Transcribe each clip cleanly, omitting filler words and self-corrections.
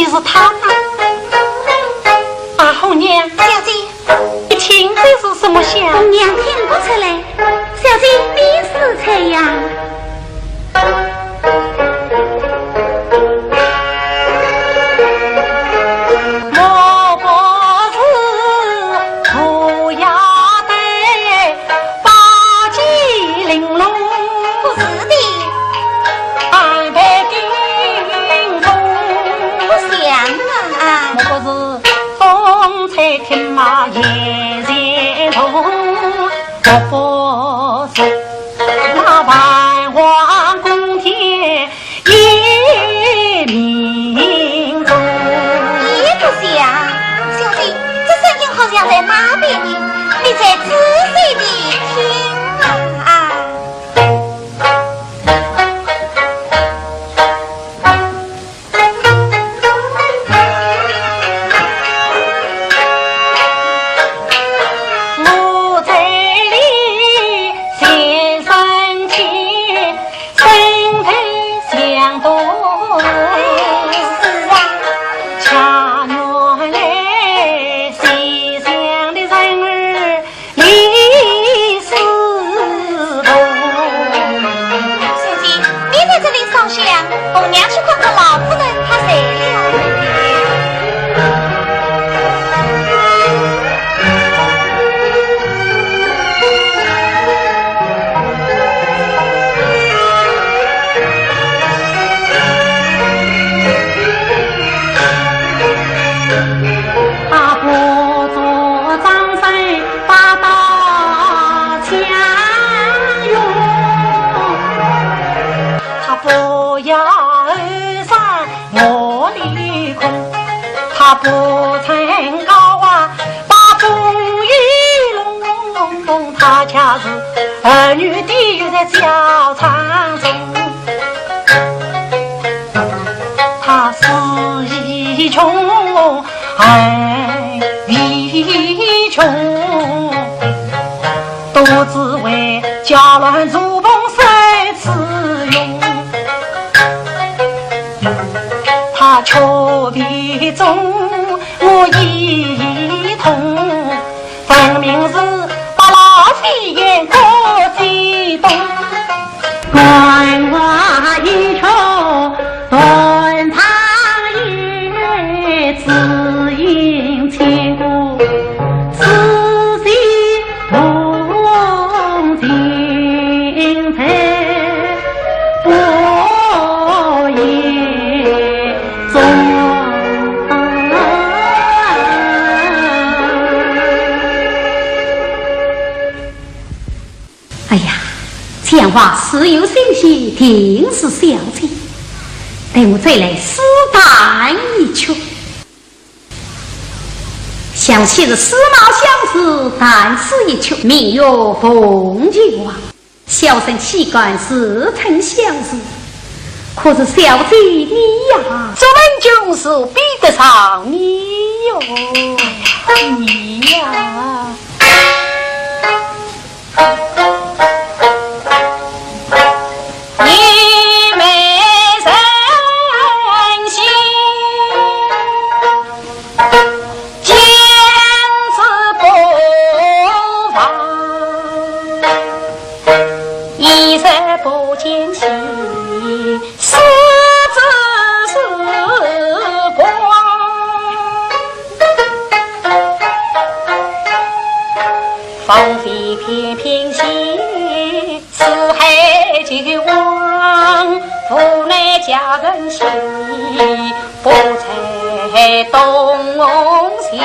的是他吗？红娘，小姐，一听这是什么香？红娘听不出来。小姐，你是谁呀？天马也然同，我不是那万王宫天一命中。也不像，小姐，这声音好像在哪边呢？你再仔细地听啊！不曾高啊，把风雨隆，他家是儿女地狱在交场中，他死一穷，儿一穷，都只为家乱如崩谁自用，他求比中。我一痛，分明是把老飞燕过激动，关我一愁，断肠也只因千古，此心同情才不言中。讲话时有信息，定是小姐。等我再来私谈一曲。想起了司马相思，但是一曲名曰凤九啊。小生气感似曾相识，可是小姐你呀，这本就是比得上你哟。哎呀，你呀。不见起，四字是光，芳菲翩翩兮，四海九王，无奈佳人兮，不才东乡。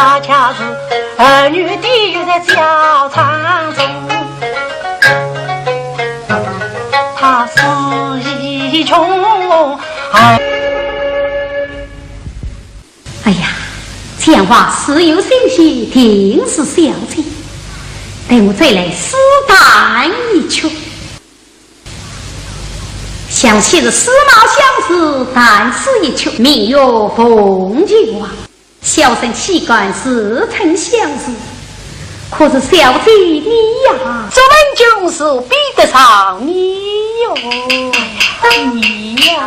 恰恰是儿女的又在交场中，他是一穷哎呀，讲话事有信息，定是小姐。等我再来试探一曲。想起了丝毛相思，但是一曲名曰凤姐王。小生气感似曾相识，可是小姐你呀，这本就是比得上你哟，你呀。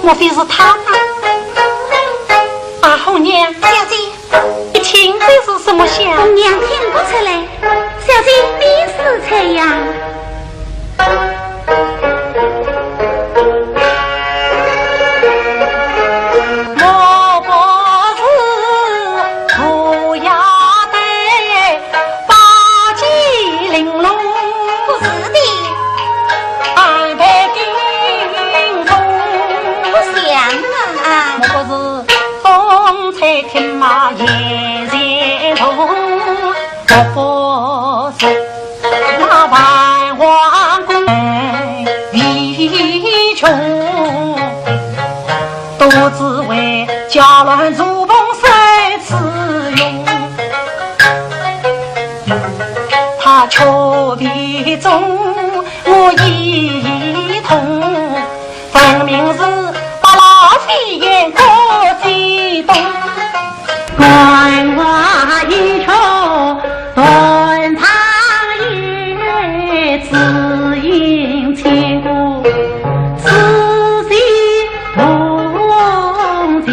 莫非是他？啊，红娘，小姐，一听这是什么香？红娘听不出来，小姐你是谁呀？莫不是涂鸦的八戒玲珑？不是的，安排金钟。莫不是风吹天马夜人头，莫不是那万花宫为穷，都只为家乱如风塞此用。他却为中我一痛，分明是飞燕过激动，断花一秋，断肠月，只因千古此心同情。